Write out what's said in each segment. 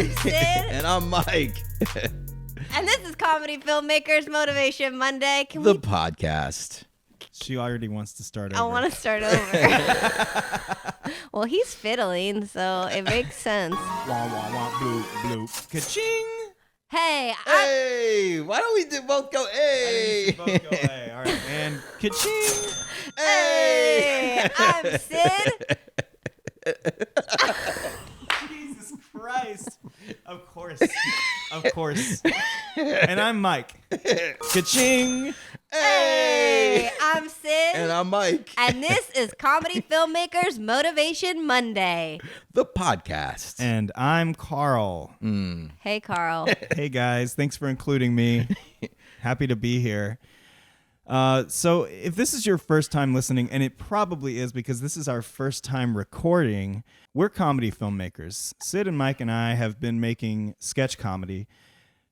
I'm Sid. And I'm Mike. And this is Comedy Filmmakers Motivation Monday. The podcast. She already wants to start over. I want to start over. Well, he's fiddling, so it makes sense. Wah, wah, wah, bloop, bloop. Ka-ching! Hey, Why don't we both go, hey? Both go, hey. All right. And ka-ching! Hey, I'm Sid. Jesus Christ. Of course. And I'm Mike. Ka-ching! Hey, I'm Sid. And I'm Mike. And this is Comedy Filmmakers Motivation Monday. The podcast. And I'm Carl. Hey, Carl. Hey, guys. Thanks for including me. Happy to be here. So if this is your first time listening, and it probably is because this is our first time recording, we're comedy filmmakers. Sid and Mike and I have been making sketch comedy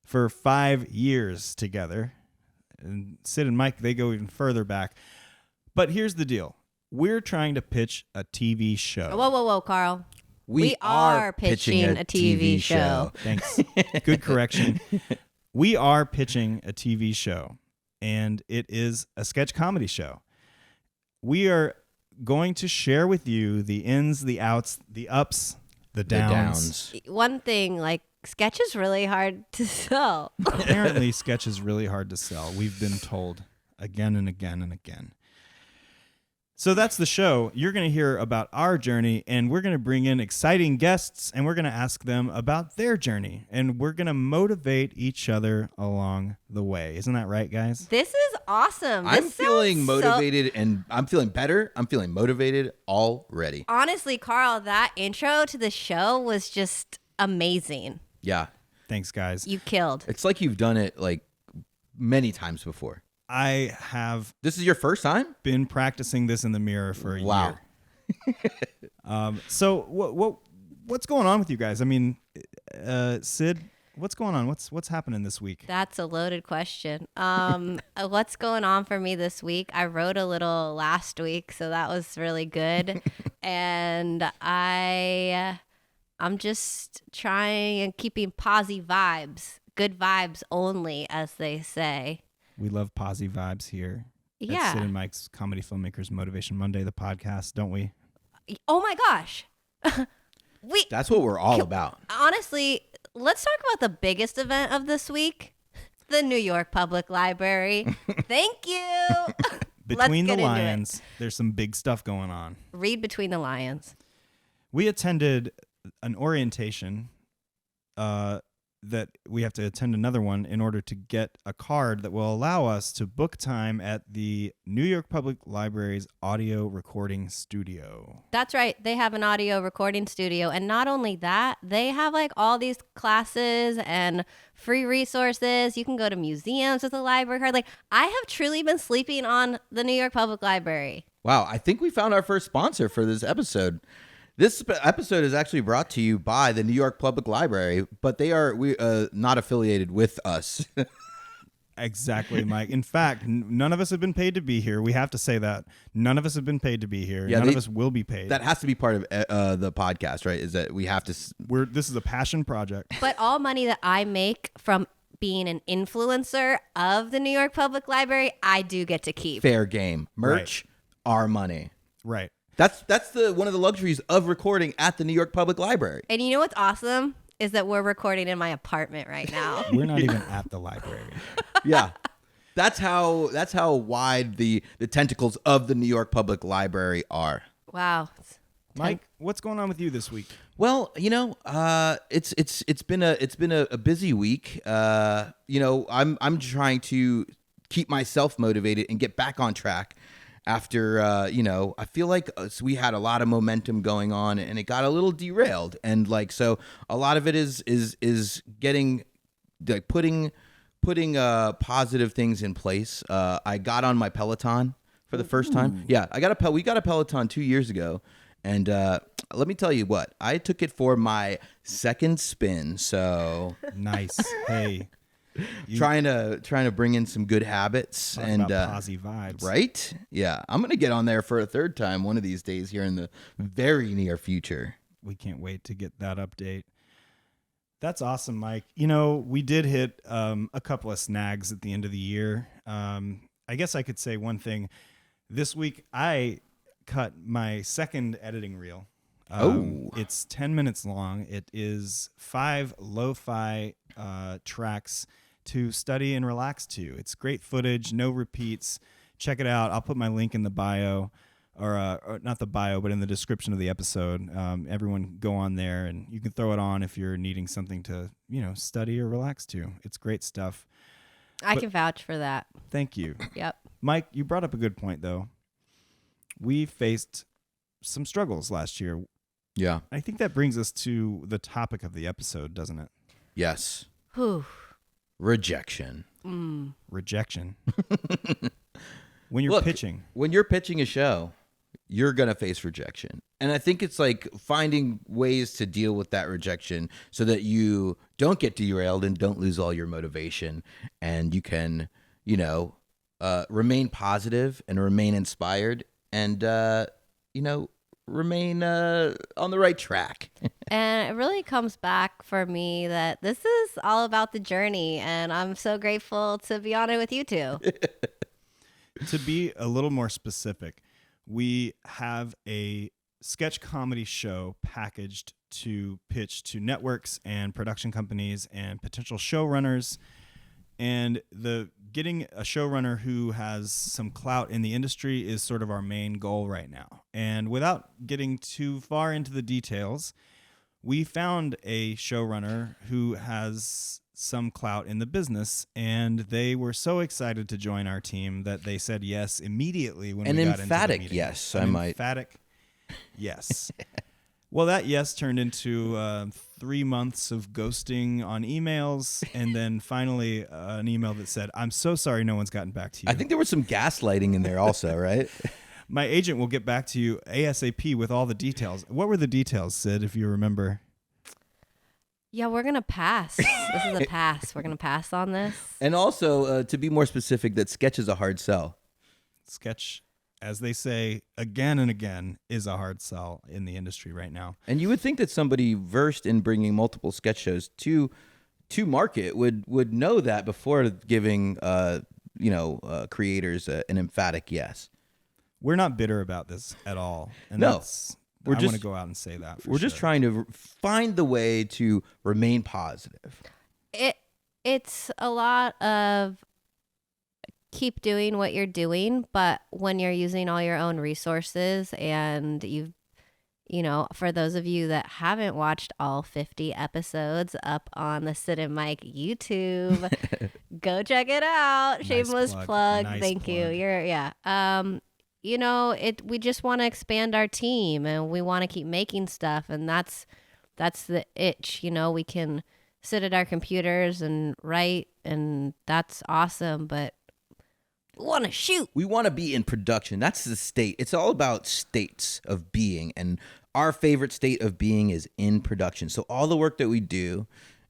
for 5 years together. And Sid and Mike, they go even further back. But here's the deal. We're trying to pitch a TV show. Whoa, Carl. We are pitching a TV show. Thanks. Good correction. We are pitching a TV show, and it is a sketch comedy show. We are going to share with you the ins, the outs, the ups, the downs. One thing, sketch is really hard to sell. Apparently, sketch is really hard to sell. We've been told again and again and again. So that's the show. You're going to hear about our journey, and we're going to bring in exciting guests, and we're going to ask them about their journey, and we're going to motivate each other along the way. Isn't that right, guys? This is awesome. I'm feeling motivated, and I'm feeling better. I'm feeling motivated already. Honestly, Carl, that intro to the show was just amazing. Yeah. Thanks, guys. You killed. It's like you've done it many times before. I have This is your first time? been practicing this in the mirror for a Wow. year. So what's going on with you guys? I mean, Sid, what's going on? What's happening this week? That's a loaded question. What's going on for me this week? I wrote a little last week, so that was really good. And I'm just trying and keeping posy vibes, good vibes only, as they say. We love posy vibes here. Yeah. At Sid and Mike's Comedy Filmmakers Motivation Monday, the podcast, don't we? Oh my gosh. That's what we're all about. Honestly, let's talk about the biggest event of this week. The New York Public Library. Thank you. Between the Let's get into Lions, there's some big stuff going on. Read Between the Lions. We attended an orientation that we have to attend another one in order to get a card that will allow us to book time at the New York Public Library's audio recording studio. That's right. They have an audio recording studio. And not only that, they have all these classes and free resources. You can go to museums with a library card. I have truly been sleeping on the New York Public Library. Wow, I think we found our first sponsor for this episode. This episode is actually brought to you by the New York Public Library, but they are not affiliated with us. Exactly, Mike. In fact, none of us have been paid to be here. We have to say that. None of us have been paid to be here. Yeah, none of us will be paid. That has to be part of the podcast, right? Is that we have to... This is a passion project. But all money that I make from being an influencer of the New York Public Library, I do get to keep. Fair game. Merch, our money. Right. That's one of the luxuries of recording at the New York Public Library. And you know what's awesome is that we're recording in my apartment right now. We're not even at the library. Yeah. That's how wide the tentacles of the New York Public Library are. Wow. Mike, what's going on with you this week? Well, it's been a busy week. I'm trying to keep myself motivated and get back on track after I feel like we had a lot of momentum going on and it got a little derailed, and so a lot of it is getting putting positive things in place. I got on my Peloton for the first time. Yeah, we got a Peloton 2 years ago. And let me tell you what, I took it for my second spin. So Nice. Hey, trying to bring in some good habits and posy vibes, right? Yeah, I'm gonna get on there for a third time one of these days here in the very near future. We can't wait to get that update. That's awesome, Mike. You know, we did hit a couple of snags at the end of the year. I guess I could say one thing. This week, I cut my second editing reel. It's 10 minutes long. It is 5 lo-fi tracks to study and relax to. It's great footage, no repeats. Check it out. I'll put my link in the bio. Or not the bio, but in the description of the episode. Everyone go on there, and you can throw it on if you're needing something to, study or relax to. It's great stuff. I can vouch for that. Thank you. Yep. Mike, you brought up a good point, though. We faced some struggles last year. Yeah. I think that brings us to the topic of the episode, doesn't it? Yes. Whew. Rejection. Rejection. When you're pitching. When you're pitching a show, you're going to face rejection. And I think it's like finding ways to deal with that rejection so that you don't get derailed and don't lose all your motivation. And you can, remain positive and remain inspired and, remain on the right track. And it really comes back for me that this is all about the journey. And I'm so grateful to be on it with you two. To be a little more specific, we have a sketch comedy show packaged to pitch to networks and production companies and potential showrunners. And getting a showrunner who has some clout in the industry is sort of our main goal right now. And without getting too far into the details, we found a showrunner who has some clout in the business, and they were so excited to join our team that they said yes immediately when we got into the emphatic meeting. yes, Emphatic yes. Well, that yes turned into 3 months of ghosting on emails, and then finally an email that said, "I'm so sorry no one's gotten back to you." I think there was some gaslighting in there also, right? My agent will get back to you ASAP with all the details. What were the details, Sid, if you remember? Yeah, we're going to pass. This is a pass. We're going to pass on this. And also, to be more specific, that sketch is a hard sell. Sketch, as they say again and again, is a hard sell in the industry right now. And you would think that somebody versed in bringing multiple sketch shows to market would know that before giving creators an emphatic yes. We're not bitter about this at all. And No. I want to go out and say that. We're just trying to find the way to remain positive. It's a lot of keep doing what you're doing, but when you're using all your own resources and for those of you that haven't watched all 50 episodes up on the Sid and Mike YouTube, go check it out. Nice Shameless plug. Nice Thank you. plug. We just want to expand our team and we want to keep making stuff, and that's the itch. We can sit at our computers and write, and that's awesome, but we want to shoot. We want to be in production. That's the state. It's all about states of being, and our favorite state of being is in production. So all the work that we do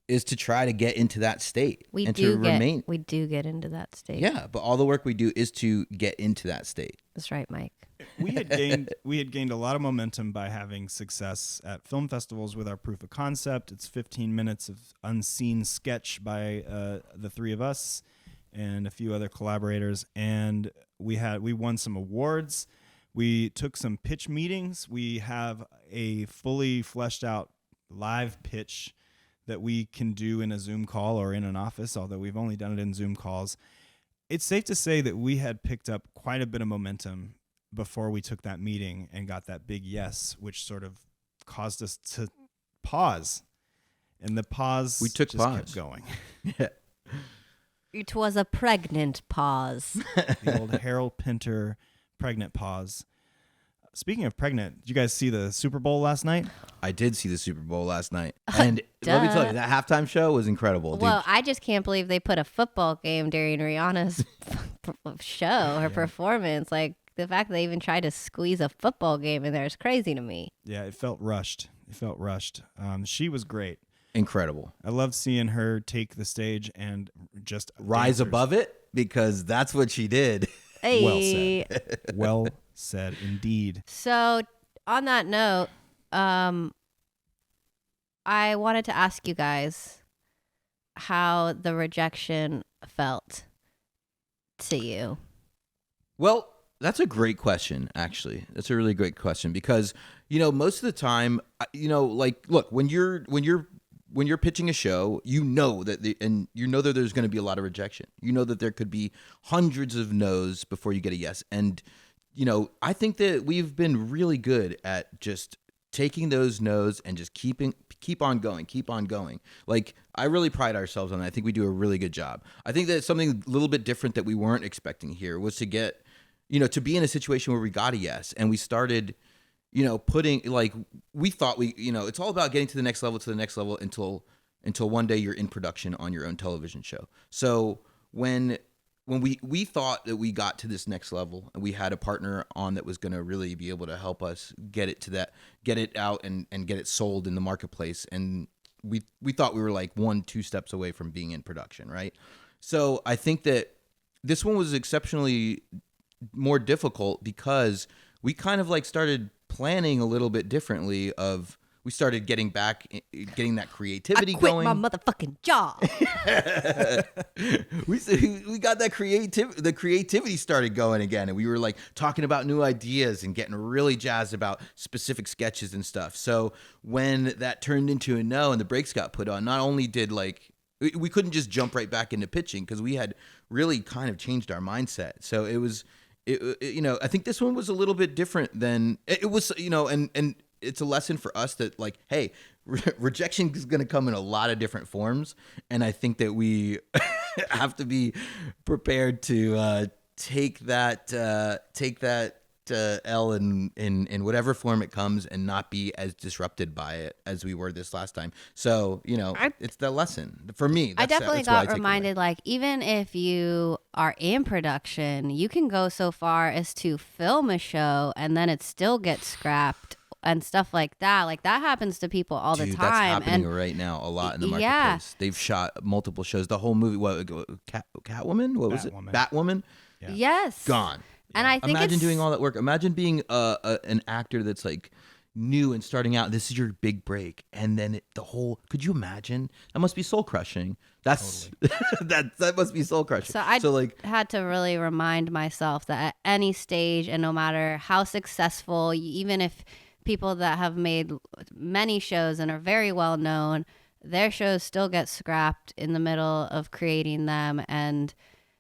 is to try to get into that state. We and do to remain. We do get into that state. Yeah, but all the work we do is to get into that state. That's right, Mike. We had gained a lot of momentum by having success at film festivals with our proof of concept. It's 15 minutes of unseen sketch by the three of us and a few other collaborators, and we won some awards. We took some pitch meetings. We have a fully fleshed out live pitch that we can do in a Zoom call or in an office, although we've only done it in Zoom calls. It's safe to say that we had picked up quite a bit of momentum before we took that meeting and got that big yes, which sort of caused us to pause. And the pause kept going. Yeah. It was a pregnant pause. The old Harold Pinter pregnant pause. Speaking of pregnant, did you guys see the Super Bowl last night? I did see the Super Bowl last night. And let me tell you, that halftime show was incredible. Well, dude. I just can't believe they put a football game during Rihanna's show, her performance. Like, the fact that they even tried to squeeze a football game in there is crazy to me. Yeah, it felt rushed. She was great. Incredible. I love seeing her take the stage and just rise above it, because that's what she did. Hey. Well said. Well said, indeed. So, on that note, I wanted to ask you guys how the rejection felt to you. Well, that's a great question, actually. That's a really great question because, most of the time, like, look, when you're pitching a show, you know that there's going to be a lot of rejection. You know that there could be hundreds of no's before you get a yes. And, I think that we've been really good at just taking those no's and just keep on going. Like, I really pride ourselves on that. I think we do a really good job. I think that something a little bit different that we weren't expecting here was to get, to be in a situation where we got a yes and we started, putting, like, we thought it's all about getting to the next level until one day you're in production on your own television show. So when we thought that we got to this next level and we had a partner on that was going to really be able to help us get it out and get it sold in the marketplace. And we thought we were like 1-2 steps away from being in production. Right. So I think that this one was exceptionally more difficult because we kind of like started planning a little bit differently. We started getting that creativity going. I quit my motherfucking job. we got the creativity started going again, and we were like talking about new ideas and getting really jazzed about specific sketches and stuff. So when that turned into a no and the brakes got put on, not only did we couldn't just jump right back into pitching because we had really kind of changed our mindset. So it was, I think this one was a little bit different than it was, and it's a lesson for us that, like, hey, rejection is going to come in a lot of different forms. And I think that we have to be prepared to take that L in whatever form it comes and not be as disrupted by it as we were this last time. So, it's the lesson for me. I definitely got reminded, like, even if you are in production, you can go so far as to film a show and then it still gets scrapped and stuff like that. Like, that happens to people all the time. That's happening right now a lot in the marketplace. Yeah. They've shot multiple shows. The whole movie, Catwoman? What was it? Batwoman? Yeah. Yes. Gone. And I think imagine doing all that work. Imagine being an actor that's like new and starting out. This is your big break, and then could you imagine? That must be soul crushing. That's totally. that must be soul crushing. So I had to really remind myself that at any stage, and no matter how successful, even if people that have made many shows and are very well known, their shows still get scrapped in the middle of creating them, and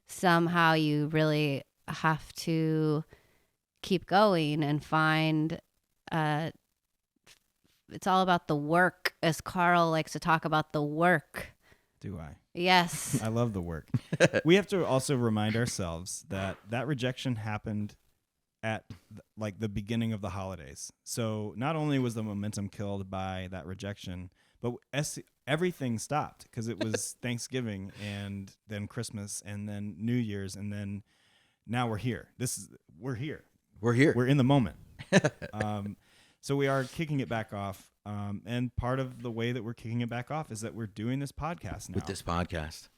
somehow you really have to keep going and find it's all about the work, as Carl likes to talk about the work. Do I? Yes. I love the work. We have to also remind ourselves that rejection happened at the beginning of the holidays. So not only was the momentum killed by that rejection, but everything stopped because it was Thanksgiving and then Christmas and then New Year's and then now we're here. We're here. We're in the moment. So we are kicking it back off. And part of the way that we're kicking it back off is that we're doing this podcast now. With this podcast.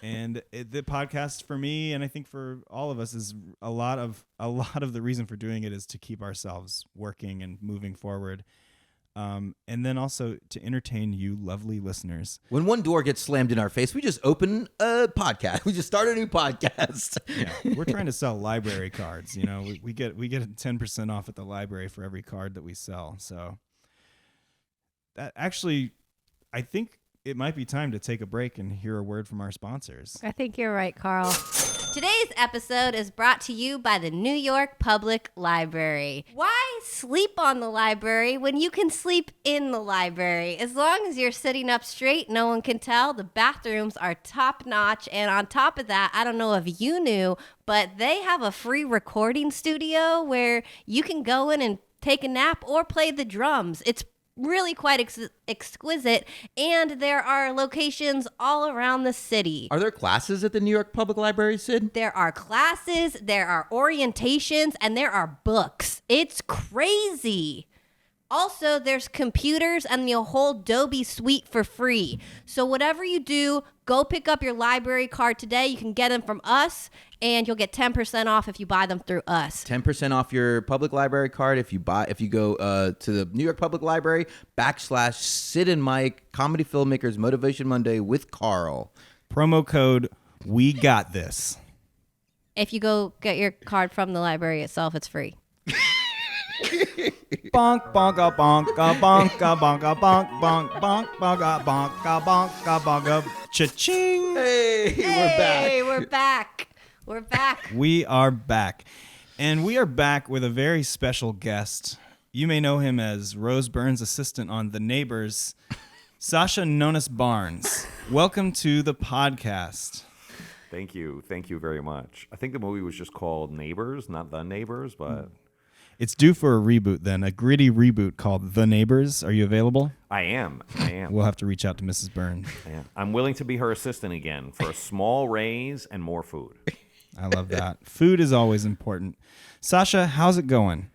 And the podcast for me, and I think for all of us, is a lot of the reason for doing it is to keep ourselves working and moving forward. And then also to entertain you lovely listeners. When one door gets slammed in our face, we just open a podcast. We just start a new podcast. Yeah, we're trying to sell library cards. We get 10% off at the library for every card that we sell. So that actually, I think it might be time to take a break and hear a word from our sponsors. I think you're right, Carl. Today's episode is brought to you by the New York Public Library. Why sleep on the library when you can sleep in the library? As long as you're sitting up straight, no one can tell. The bathrooms are top notch. And on top of that, I don't know if you knew, but they have a free recording studio where you can go in and take a nap or play the drums. It's really quite exquisite, and there are locations all around the city. Are there classes at the New York Public Library, Sid? There are classes, there are orientations, and there are books. It's crazy. Also, there's computers and the whole Adobe suite for free. So whatever you do, go pick up your library card today. You can get them from us, and you'll get 10% off if you buy them through us. 10% off your public library card if you go to the New York Public Library / Sid and Mike Comedy Filmmakers Motivation Monday with Carl. Promo code We Got This. If you go get your card from the library itself, it's free. Bonk, bonka, bonka, bonka, bonka, bonk, bonk, bonk, bonka, bonka, bonka, bonka, cha-ching. Hey, we're back. Hey, we're back. We're back. We are back. And we are back with a very special guest. You may know him as Rose Byrne's assistant on The Neighbors, Sasha Nonas-Barnes. Welcome to the podcast. Thank you. Thank you very much. I think the movie was just called Neighbors, not The Neighbors, but... It's due for a reboot then, a gritty reboot called The Neighbors. Are you available? I am. We'll have to reach out to Mrs. Byrne. I'm willing to be her assistant again for a small raise and more food. I love that. Food is always important. Sasha, how's it going?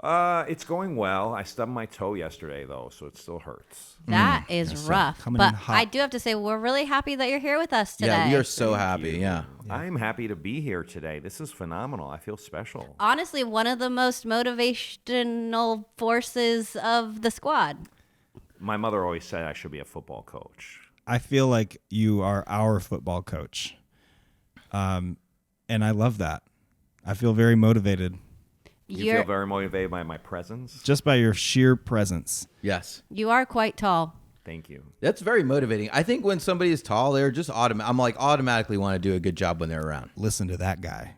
It's going well. I stubbed my toe yesterday, though, so it still hurts. That is rough. coming But in hot. I do have to say, we're really happy that you're here with us today. Yeah, we are so happy. Yeah. I'm happy to be here today. This is phenomenal. I feel special. Honestly, one of the most motivational forces of the squad. My mother always said I should be a football coach. I feel like you are our football coach. And I love that. I feel very motivated You feel very motivated by my presence? just by your sheer presence. Yes. You are quite tall. Thank you. That's very motivating. I think when somebody is tall, they're just automatically want to do a good job when they're around. Listen to that guy.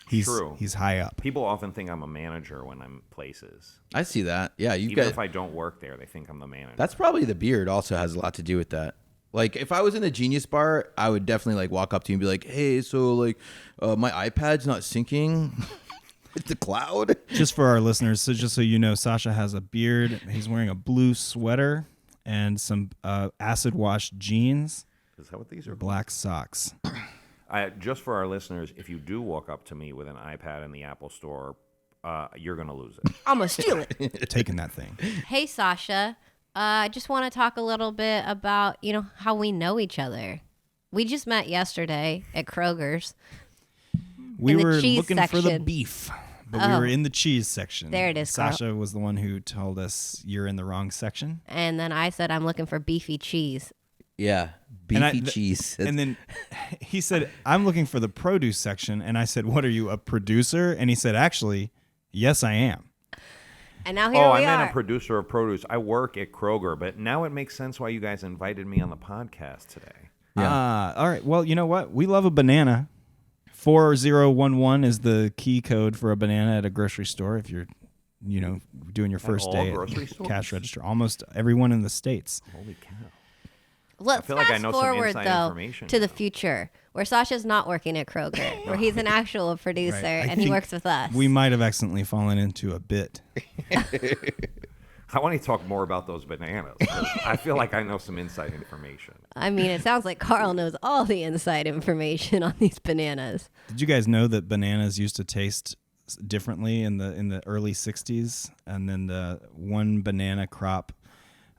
He's True. He's high up. People often think I'm a manager when I'm places. I see that. Yeah, you've Even got. if I don't work there, they think I'm the manager. That's probably the beard. Also has a lot to do with that. Like if I was in the Genius Bar, I would definitely like walk up to you and be like, "Hey, so like, my iPad's not syncing." With the cloud. Just for our listeners, so just so you know, Sasha has a beard. He's wearing a blue sweater and some acid wash jeans, Is that what these are? black socks. Just for our listeners, if you do walk up to me with an iPad in the Apple Store, you're going to lose it. I'm going to steal it. Taking that thing. Hey, Sasha. I just want to talk a little bit about, how we know each other. We just met yesterday at Kroger's. We In the were cheese looking for the section. beef, but we were in the cheese section. There it is, Carl. Sasha was the one who told us you're in the wrong section. And then I said, I'm looking for beefy cheese. Yeah, beefy cheese. And then he said, I'm looking for the produce section. And I said, what are you, a producer? And he said, actually, yes, I am. And now here I we meant are. a producer of produce. I work at Kroger, but now it makes sense why you guys invited me on the podcast today. Yeah. All right. Well, you know what? We love a banana. 4011 is the key code for a banana at a grocery store if you're, doing your first all day grocery at stores? cash register. Almost everyone in the States. Holy cow. Let's feel like I fast know some forward, inside though, information to the now. future, where Sasha's not working at Kroger, where he's an actual producer, Right. I and he think works with us. We might have accidentally fallen into a bit. I want to talk more about those bananas. 'Cause I feel like I know some inside information. I mean, it sounds like Carl knows all the inside information on these bananas. Did you guys know that bananas used to taste differently in the early 60s, and then the one banana crop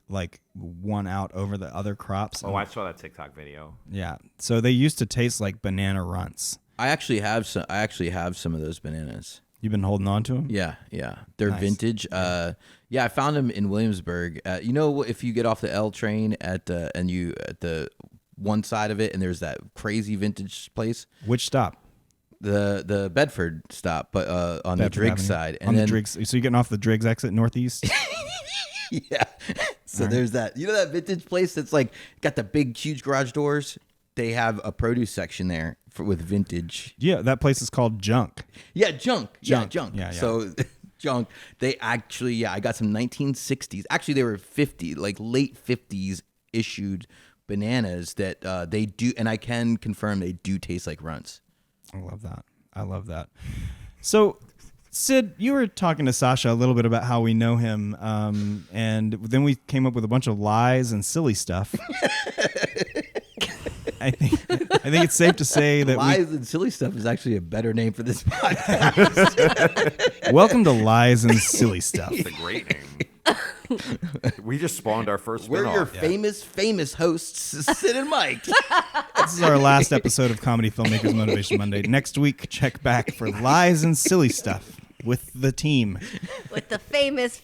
like won out over the other crops? Oh, I saw that TikTok video. Yeah. So they used to taste like banana runts. I actually have some of those bananas. You've been holding on to them? Yeah, they're Nice. vintage. Yeah, I found them in Williamsburg. If you get off the L train at the one side of it, and there's that crazy vintage place, Which stop? the Bedford stop, but on the Bedford Driggs Avenue. side, and On then the Driggs. So you're getting off the Driggs exit northeast? yeah. So there's that. That vintage place that's like got the big, huge garage doors. They have a produce section there with vintage. Yeah, that place is called Junk. Yeah, junk. Yeah, junk. Yeah. So junk. They actually, I got some 1960s. Actually, they were late 50s issued bananas that they do, and I can confirm they do taste like runts. I love that. So, Sid, you were talking to Sasha a little bit about how we know him, and then we came up with a bunch of lies and silly stuff. I think it's safe to say that Lies and silly stuff is actually a better name for this podcast. welcome to Lies and Silly Stuff. It's a great name. We just spawned our first We're spinoff. your famous hosts, Sid and Mike. This is our last episode of Comedy Filmmakers Motivation Monday. Next week, check back for lies and silly stuff with the team. With the famous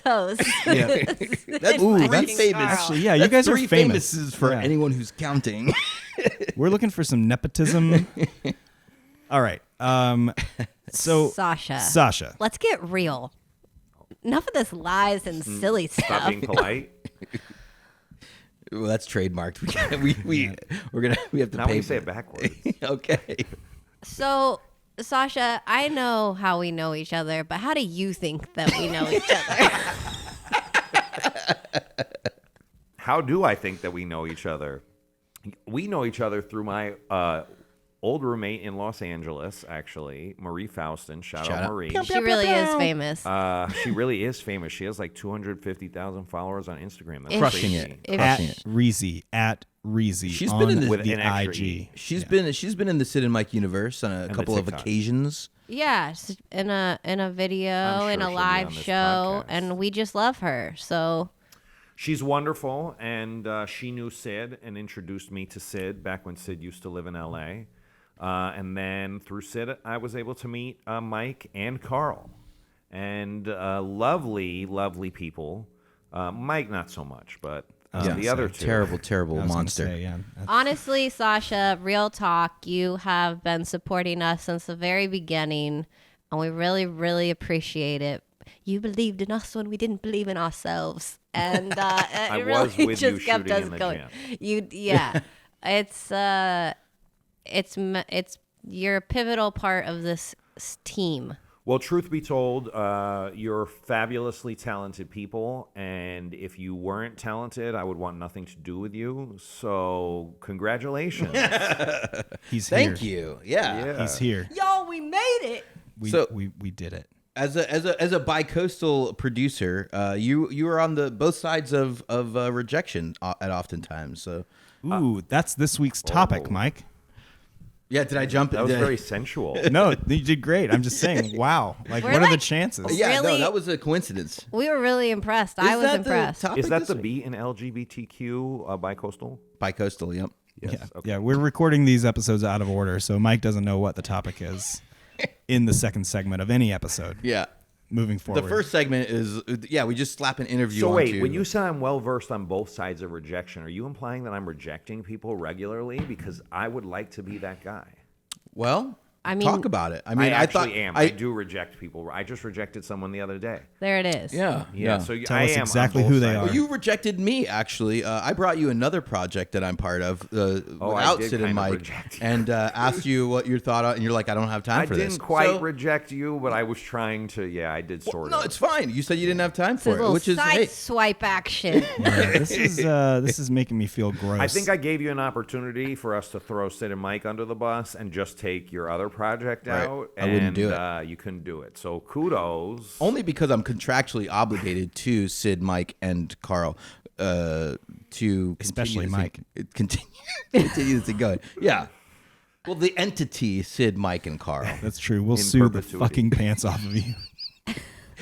host. Yeah. That's Ooh, three that's- famous. Actually, yeah, you That's guys are three famous. famouses for Yeah. anyone who's counting. We're looking for some nepotism. All right. So Sasha. Let's get real. Enough of this lies and silly Stop stuff. being polite. Well, that's trademarked. We have to Now pay. we for say it backwards. Okay. So, Sasha, I know how we know each other, but how do you think that we know each other? How do I think that we know each other? We know each other through my old roommate in Los Angeles, actually, Marie Faustin. Shout out Marie. She really is famous. She really is famous. She has like 250,000 followers on Instagram. That's Crushing crazy. it. at Crushing it. Reezy She's on been in this- With the an extra IG. E. She's been in the Sid and Mike universe on a the couple of TikTok. occasions. Yeah, in a video, I'm in sure a she'll be live on this show, podcast. and we just love her. So She's wonderful, and she knew Sid and introduced me to Sid back when Sid used to live in L.A. And then through Sid, I was able to meet Mike and Carl, and lovely, lovely people. Mike, not so much, but the other two. Terrible I was gonna monster. say, yeah. honestly, Sasha, real talk, you have been supporting us since the very beginning, and we really, really appreciate it. You believed in us when we didn't believe in ourselves, and I it really was with you just kept shooting us in the going. gym. It's you're a pivotal part of this team. Well, truth be told, you're fabulously talented people, and if you weren't talented, I would want nothing to do with you. So, congratulations. He's here. Thank you. Yeah. He's here. Y'all, we made it. We So- we did it. As a bi-coastal producer, you were on the both sides of rejection at oftentimes. So Ooh, that's this week's topic, oh. Mike. yeah, did I jump? That was did I- very sensual. No, you did great. I'm just saying, wow. Like, We're what are the like- chances? Yeah, no, Really? that was a coincidence. We were really impressed. I Is was that impressed. The topic Is that this the week? B in LGBTQ bi-coastal? Bi-coastal? Yep. Yes. Yeah, Okay. yeah, we're recording these episodes out of order, so Mike doesn't know what the topic is in the second segment of any episode. Yeah. Moving forward. The first segment is we just slap an interview. So wait, onto- when you say I'm well versed on both sides of rejection, are you implying that I'm rejecting people regularly? Because I would like to be that guy. well, I mean- talk about it. I mean, I thought actually am. I do reject people. I just rejected someone the other day. There it is. Yeah. So Tell I us am on exactly both who they sides. are. Well, you rejected me, actually. I brought you another project that I'm part of I without did Sid kind and of Mike, reject you. and asked you what your thought on, and you're like, I don't have time I for didn't this. quite So- reject you, but I was trying to. Yeah, I did sort No, of. it's fine. You said you didn't have time This for is a it, little which is side hey, swipe action. Yeah, this is making me feel gross. I think I gave you an opportunity for us to throw Sid and Mike under the bus and just take your other project Right. out. I wouldn't do and you couldn't do it. So kudos. only because I'm contractually obligated to Sid, Mike, and Carl to Especially continue this thing going. Yeah. Well, the entity Sid, Mike, and Carl. That's true. We'll In sue the perpetuity. fucking pants off of you.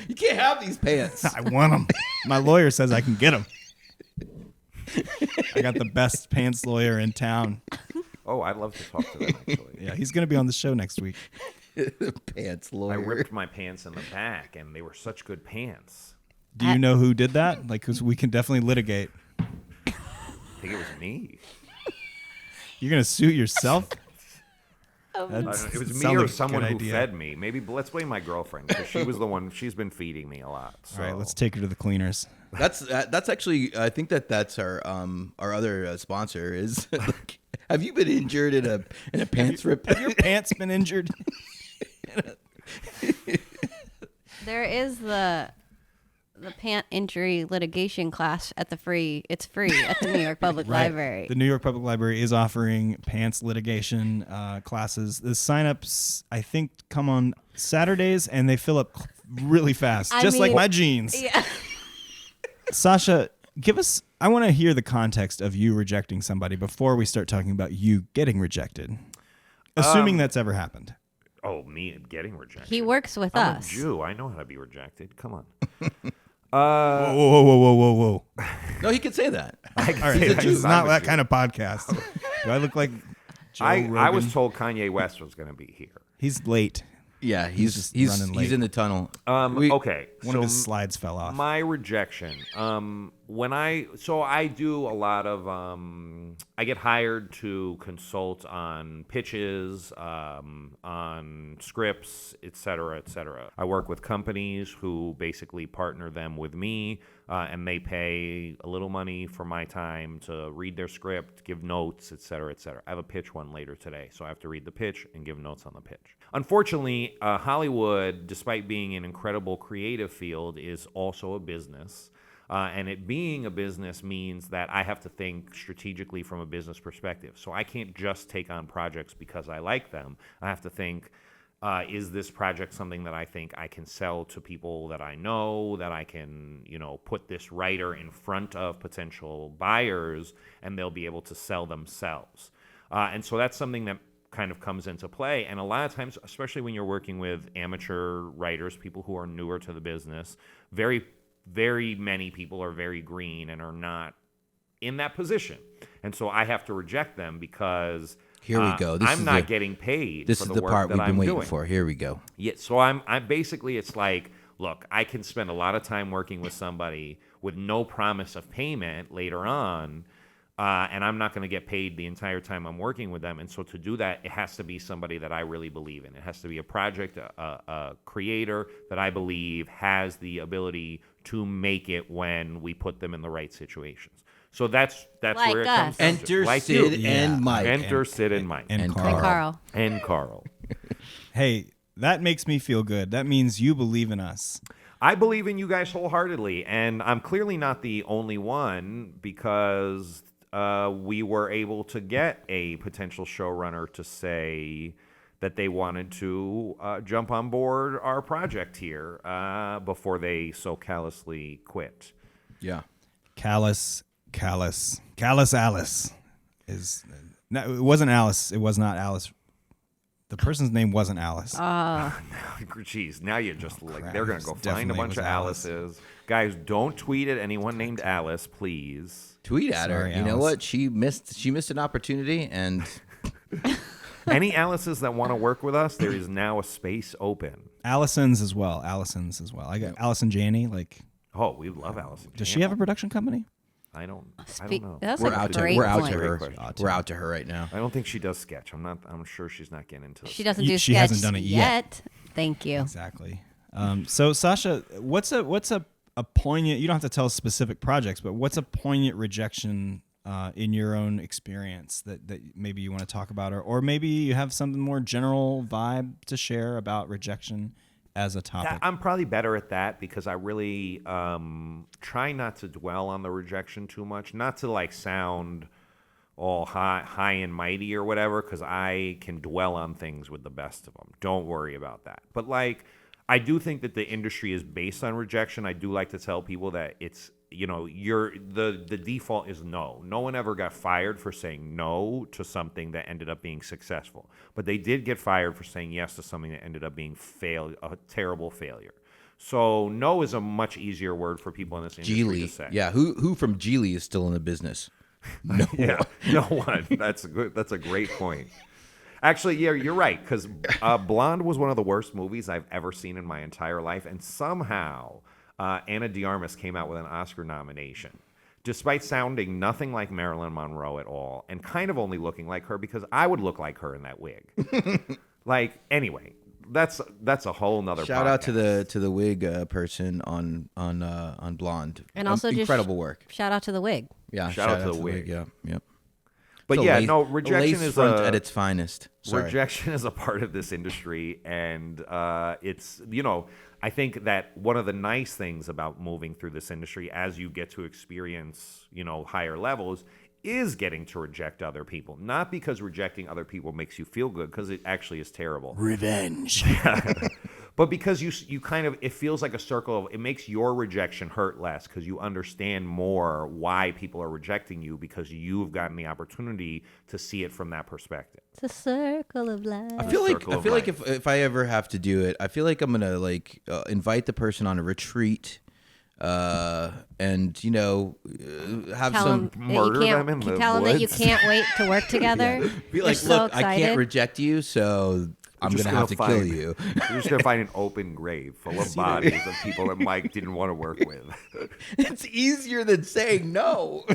You can't have these pants. I want them. My lawyer says I can get them. I got the best pants lawyer in town. Oh, I'd love to talk to them, actually. Yeah, he's going to be on the show next week. Pants I lawyer. ripped my pants in the back, and they were such good pants. Do you know who did that? Like, 'cause we can definitely litigate. I think it was me. You're going to sue yourself? I don't know. It was me sounds or like a someone good who idea. fed me. Maybe let's blame my girlfriend because she was the one. She's been feeding me a lot. So. All right, let's take her to the cleaners. That's actually I think that's our other sponsor is. Like, have you been injured in a pants rip? Have your pants been injured? There is the pant injury litigation class at it's free at the New York Public Library. The New York Public Library is offering pants litigation classes. The signups, I think, come on Saturdays, and they fill up really fast, I just like mean- my jeans. Yeah. Sasha, I want to hear the context of you rejecting somebody before we start talking about you getting rejected, assuming that's ever happened. Oh, me getting rejected. He works with I'm us. a Jew. I know how to be rejected. Come on. Whoa, whoa, whoa, whoa, whoa, whoa. No, he could say that. All right, this is not that kind of podcast. Do I look like Joe Rogan? I was told Kanye West was going to be here. He's late. Yeah, just running late. he's in the tunnel. Okay, One of his slides fell off. My rejection. I do a lot of. I get hired to consult on pitches, on scripts, et cetera, et cetera. I work with companies who basically partner them with me, and they pay a little money for my time to read their script, give notes, et cetera, et cetera. I have a pitch one later today, so I have to read the pitch and give notes on the pitch. Unfortunately, Hollywood, despite being an incredible creative field, is also a business. And it being a business means that I have to think strategically from a business perspective. So I can't just take on projects because I like them. I have to think, is this project something that I think I can sell to people that I know, that I can, put this writer in front of potential buyers and they'll be able to sell themselves. And so that's something that kind of comes into play. And a lot of times, especially when you're working with amateur writers, people who are newer to the business, very many people are very green and are not in that position. And so I have to reject them because Here we go. I'm not getting paid This for is the the work part that we've been I'm waiting doing. for. Here we go. Yeah, so I'm basically, it's like, look, I can spend a lot of time working with somebody with no promise of payment later on, and I'm not going to get paid the entire time I'm working with them. And so to do that, it has to be somebody that I really believe in. It has to be a project, a creator that I believe has the ability to make it when we put them in the right situations. So that's Like where it comes us. down to. Enter Like Sid you. and Mike. Enter Sid and Mike. And And Carl. Carl. And Carl. Hey, that makes me feel good. That means you believe in us. I believe in you guys wholeheartedly, and I'm clearly not the only one because we were able to get a potential showrunner to say that they wanted to jump on board our project here before they so callously quit. Yeah. Callous Alice is. No, it wasn't Alice. It was not Alice. The person's name wasn't Alice. Jeez, now you're just like, crap. they're going to go It find a definitely bunch was of Alice. Alices. Guys, don't tweet at anyone named Alice, please. Tweet at her. Sorry, You know Alice. what? She missed an opportunity, and Any Alices that want to work with us, there is now a space open. Allison's as well. I got Allison Janney. Like, Oh, we love Alice. does she have a production company? I don't know. That's we're a out to great we're out point. to her. Great question. We're out to her right now. I don't think she does sketch. I'm sure she's not getting into this. She doesn't do She sketch hasn't done it yet. Thank you. Exactly. So Sasha, what's a poignant? You don't have to tell specific projects, but what's a poignant rejection in your own experience that maybe you want to talk about, or maybe you have something more general vibe to share about rejection as a topic? I'm probably better at that because I really try not to dwell on the rejection too much, not to like sound all high and mighty or whatever, because I can dwell on things with the best of them. Don't worry about that. But like, I do think that the industry is based on rejection. I do like to tell people that it's, the default is no. No one ever got fired for saying no to something that ended up being successful. But they did get fired for saying yes to something that ended up being a terrible failure. So no is a much easier word for people in this industry to say. Yeah, who from Geely is still in the business? No. Yeah, no one. That's a great point. Actually, yeah, you're right, because Blonde was one of the worst movies I've ever seen in my entire life, and somehow Ana de Armas came out with an Oscar nomination, despite sounding nothing like Marilyn Monroe at all, and kind of only looking like her because I would look like her in that wig. Anyway, that's a whole nother. Shout out podcast. to the wig person on Blonde. And also just incredible work. Shout out to the wig. Yeah, Shout out to the wig. Yeah, yep. But It's a yeah, lace- no, a rejection lace is front at its finest. Sorry. Rejection is a part of this industry, and it's, I think that one of the nice things about moving through this industry as you get to experience, higher levels, is getting to reject other people. Not because rejecting other people makes you feel good, because it actually is terrible. Revenge. But because you kind of, it feels like a circle of, it makes your rejection hurt less because you understand more why people are rejecting you because you've gotten the opportunity to see it from that perspective. It's a circle of life. I feel like Circle of life. if I ever have to do it, I feel like I'm gonna invite the person on a retreat and have Tell some. them that you can't wait to work together. Be You're like, so look, I excited. can't reject you, so I'm gonna have to kill you. You're just gonna find an open grave full of bodies of people that Mike didn't want to work with. It's easier than saying no.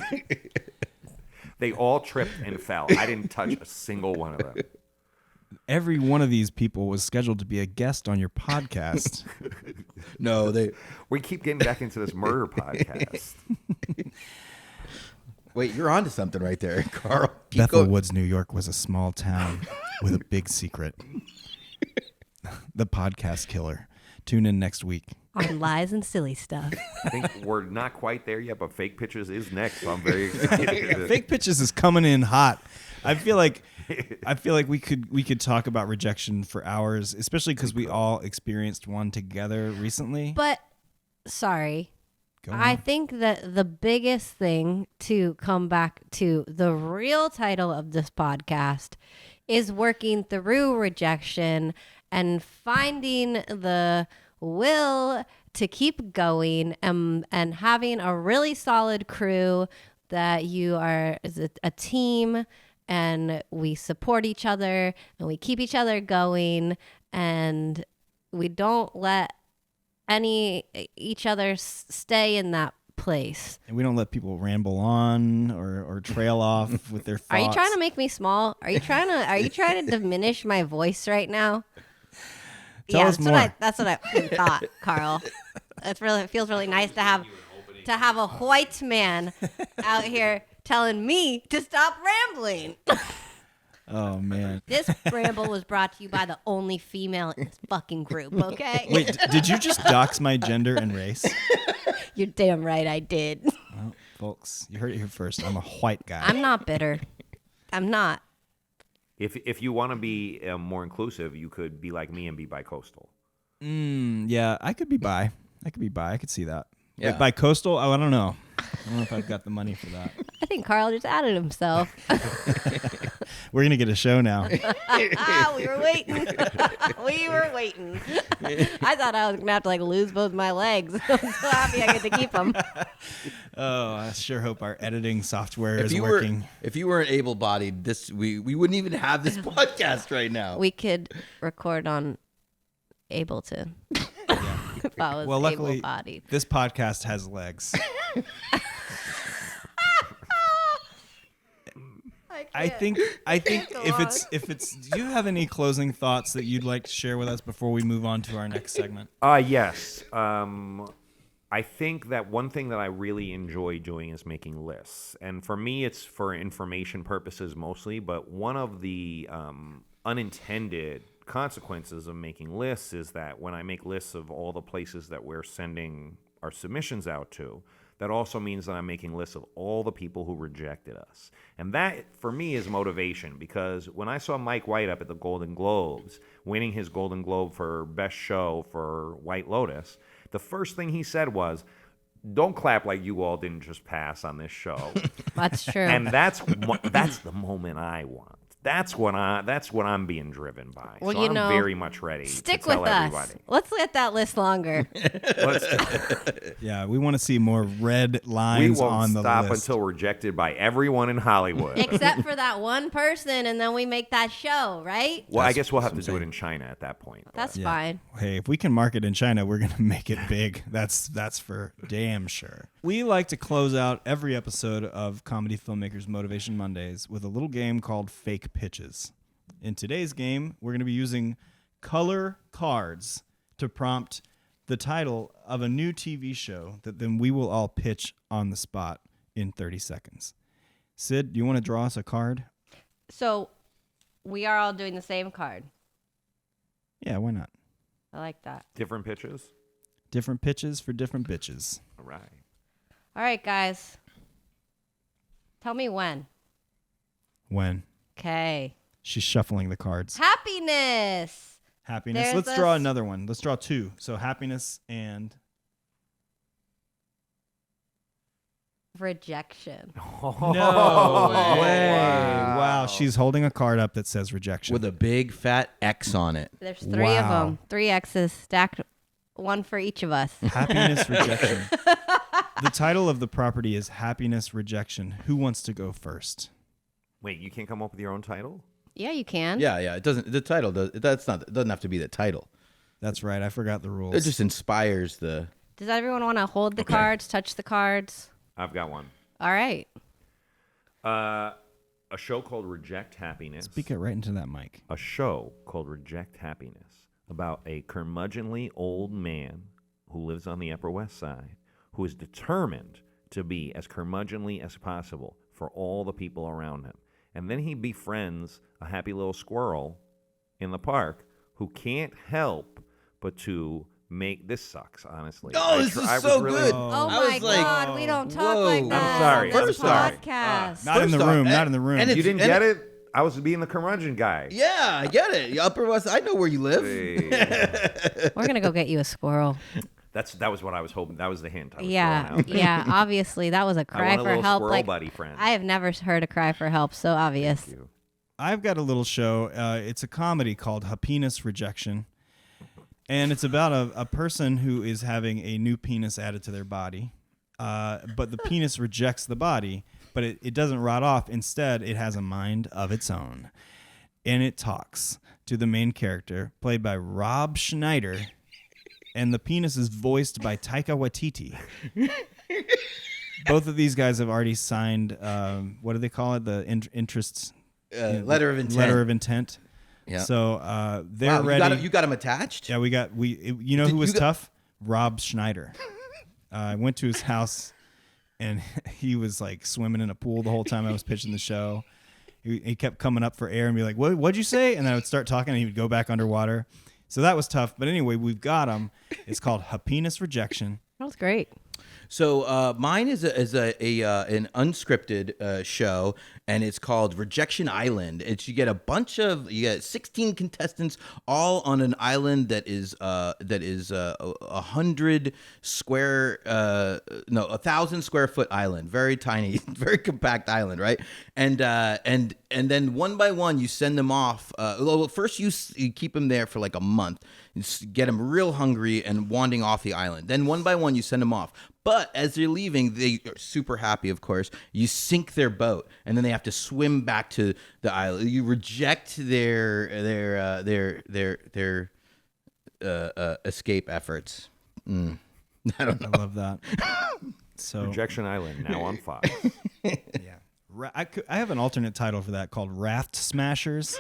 They all tripped and fell. I didn't touch a single one of them. Every one of these people was scheduled to be a guest on your podcast. No, We keep getting back into this murder podcast. Wait, you're onto something right there, Carl. Keep Bethel going. Woods, New York was a small town with a big secret. The podcast killer. Tune in next week. On lies and silly stuff. I think we're not quite there yet, but Fake Pictures is next, so I'm very excited. Fake Pitches is coming in hot. I feel like we could talk about rejection for hours, especially because we all experienced one together recently. But, sorry. Go on. I think that the biggest thing to come back to the real title of this podcast is working through rejection and finding the will to keep going and having a really solid crew that you are as a team, and we support each other and we keep each other going, and we don't let each other stay in that place. And we don't let people ramble on or trail off with their thoughts. Are you trying to make me small? Are you trying to diminish my voice right now? Tell us more. That's what I thought, Carl. It feels really nice to have a white man out here telling me to stop rambling. Oh, man. This ramble was brought to you by the only female in this fucking group, okay? Wait, did you just dox my gender and race? You're damn right I did. Well, folks, you heard it here first. I'm a white guy. I'm not bitter. I'm not. If you want to be more inclusive, you could be like me and be bi-coastal. Yeah, I could be bi. I could see that. Yeah. Like bi-coastal? Oh, I don't know. I don't know if I've got the money for that. I think Carl just added himself. We're going to get a show now. We were waiting. I thought I was going to have to lose both my legs. I'm so happy I get to keep them. Oh, I sure hope our editing software If is you working. if you weren't able-bodied, we wouldn't even have this podcast right now. We could record on Ableton. If I was Well, luckily, able-bodied. this podcast has legs. I think if it's do you have any closing thoughts that you'd like to share with us before we move on to our next segment? Yes. I think that one thing that I really enjoy doing is making lists. And for me, it's for information purposes mostly. But one of the unintended consequences of making lists is that when I make lists of all the places that we're sending our submissions out to, that also means that I'm making lists of all the people who rejected us. And that, for me, is motivation, because when I saw Mike White up at the Golden Globes, winning his Golden Globe for Best Show for White Lotus, the first thing he said was, don't clap like you all didn't just pass on this show. That's true. And that's the moment I want. That's what I'm being driven by. Well, so I'm very much ready stick to tell with us. everybody. Let's get that list longer. Yeah, we want to see more red We lines won't on the stop list. until rejected by everyone in Hollywood. Except for that one person, and then we make that show, right? Well, I guess we'll have to do it in China at that point. but- That's fine. Hey, if we can market in China, we're gonna make it big. That's for damn sure. We like to close out every episode of Comedy Filmmakers Motivation Mondays with a little game called Fake Pitches. In today's game, we're going to be using color cards to prompt the title of a new TV show that then we will all pitch on the spot in 30 seconds. Sid, do you want to draw us a card? So we are all doing the same card. Yeah, why not? I like that. Different pitches? Different pitches for different bitches. All right. All right, guys. Tell me when. When? Okay. She's shuffling the cards. Happiness. Happiness. There's Let's a draw s- another one. Let's draw two. So happiness and Rejection. no way. Wow. She's holding a card up that says rejection. With a big fat X on it. There's three of Wow. them. 3 X's stacked one for each of us. Happiness Rejection. The title of the property is Happiness Rejection. Who wants to go first? Wait, you can't come up with your own title? Yeah, you can. Yeah. It doesn't. The title does. It doesn't have to be the title. That's right. I forgot the rules. It just inspires the. Does everyone want to hold the cards, touch the cards? I've got one. All right. A show called Reject Happiness. Speak it right into that mic. A show called Reject Happiness about a curmudgeonly old man who lives on the Upper West Side who is determined to be as curmudgeonly as possible for all the people around him. And then he befriends a happy little squirrel in the park who can't help but to make this sucks, honestly. Oh, this is so good. Oh I my was like, God, we don't talk whoa. like I'm that. sorry. On I'm this sorry. podcast. Not in the First off, room. Not in the room. and You didn't get it? I was being the curmudgeon guy. Yeah, I get it. Upper West. I know where you live. Hey. We're gonna go get you a squirrel. That was what I was hoping. That was the hint I was throwing Yeah, out. yeah. Obviously, that was a I cry want a for little help. squirrel Like buddy friend. I have never heard a cry for help. So obvious. Thank you. I've got a little show. It's a comedy called Happiness Rejection. And it's about a person who is having a new penis added to their body. But the penis rejects the body, but it doesn't rot off. Instead, it has a mind of its own. And it talks to the main character, played by Rob Schneider. And the penis is voiced by Taika Waititi. Both of these guys have already signed, what do they call it? The interests. Letter of intent. Letter of intent. Yeah. So they're Wow, ready. you got them attached? Yeah, you know who was tough? Rob Schneider. I went to his house, and he was like swimming in a pool the whole time I was pitching the show. He kept coming up for air and be like, what'd you say? And then I would start talking, and he would go back underwater. So that was tough. But anyway, we've got him. It's called Happiness Rejection. That was great. So mine is an unscripted show, and it's called Rejection Island. You get 16 contestants all on an island that is 1,000 square foot island, very tiny, very compact island, right? And then one by one you send them off. Well, first you keep them there for like a month, get them real hungry and wanting off the island. Then one by one you send them off. But as they're leaving, they are super happy, of course. You sink their boat, and then they have to swim back to the island. You reject their escape efforts. I don't know. I love that. So Rejection Island, now on Fox. yeah, I have an alternate title for that called Raft Smashers.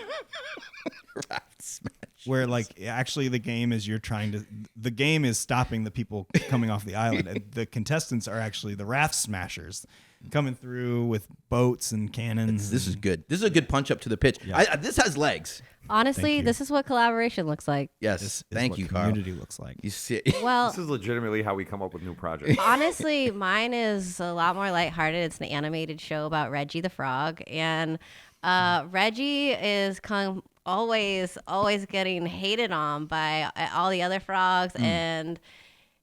Raft Smashers. Where like actually the game is the game is stopping the people coming off the island. And the contestants are actually the raft smashers coming through with boats and cannons. This is good. This is a good punch up to the pitch. Yeah. This has legs. Honestly, you. this is what collaboration looks like. Yes. This is Thank what you, Carl. community looks like. You see. Well, This is legitimately how we come up with new projects. honestly, mine is a lot more lighthearted. It's an animated show about Reggie the Frog, and Reggie is always getting hated on by all the other frogs, and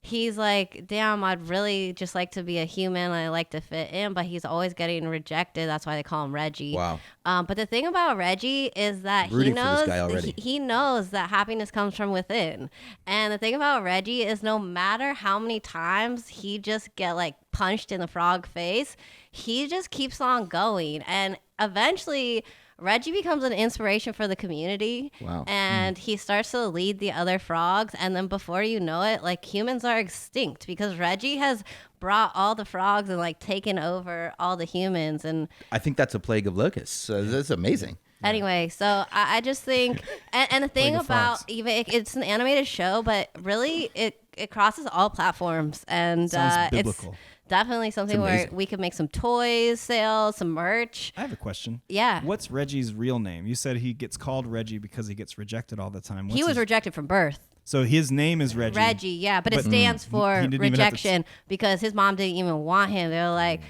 he's like, damn, I'd really just like to be a human. I like to fit in, but he's always getting rejected. That's why they call him Reggie. Wow. But the thing about Reggie is that he Rooting for this knows guy already. he knows that happiness comes from within. And the thing about Reggie is no matter how many times he just get like punched in the frog face, he just keeps on going. And eventually Reggie becomes an inspiration for the community. Wow. And he starts to lead the other frogs. And then before you know it, like humans are extinct because Reggie has brought all the frogs and like taken over all the humans. And I think that's a plague of locusts. So that's amazing. anyway, so I just think, and the thing Plague of about frogs. even it's an animated show, but really it crosses all platforms. And Sounds it's biblical. definitely something where amazing. we could make some toys, sales, some merch. I have a question. Yeah. What's Reggie's real name? You said he gets called Reggie because he gets rejected all the time. He was rejected from birth. So his name is Reggie. Reggie, yeah, but it But stands for he didn't even have to rejection because his mom didn't even want him. They were like,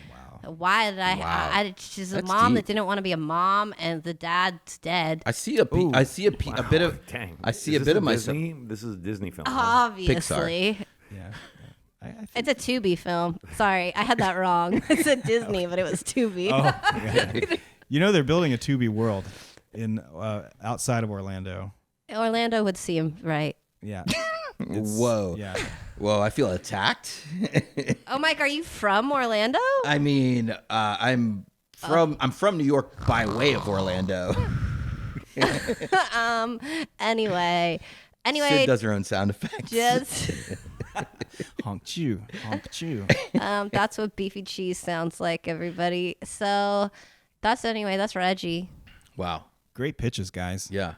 why did I? Wow. She's a That's mom deep. that didn't want to be a mom, and the dad's dead. I see a bit of Dang. I see Is a this bit of myself. Disney? This is a Disney film. Obviously, Yeah. I think it's a Tubi film. Sorry, I had that wrong. It's a Disney, but it was Tubi. yeah. You know they're building a Tubi world in outside of Orlando. Orlando would see him right. Yeah. Whoa. Yeah. Whoa, I feel attacked. Oh, Mike, are you from Orlando? I mean, I'm from New York by way of Orlando. Anyway, Sid does her own sound effects. just Honk chew. Honk chew. that's what beefy cheese sounds like, everybody. So that's Reggie. Wow. Great pitches, guys. Yeah.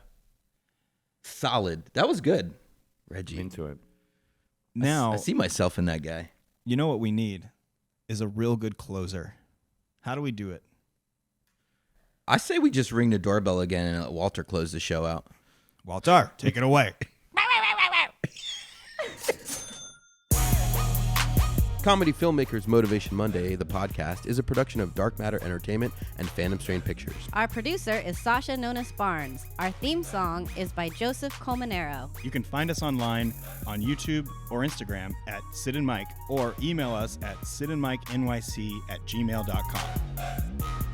Solid. That was good, Reggie. Into it. Now, I see myself in that guy. you know what we need is a real good closer. How do we do it? I say we just ring the doorbell again and let Walter close the show out. Walter, take it away. Comedy Filmmakers Motivation Monday, the podcast, is a production of Dark Matter Entertainment and Phantom Strain Pictures. Our producer is Sasha Nonas-Barnes. Our theme song is by Joseph Colmenero. You can find us online on YouTube or Instagram at Sid and Mike, or email us at sydandmikenyc@gmail.com.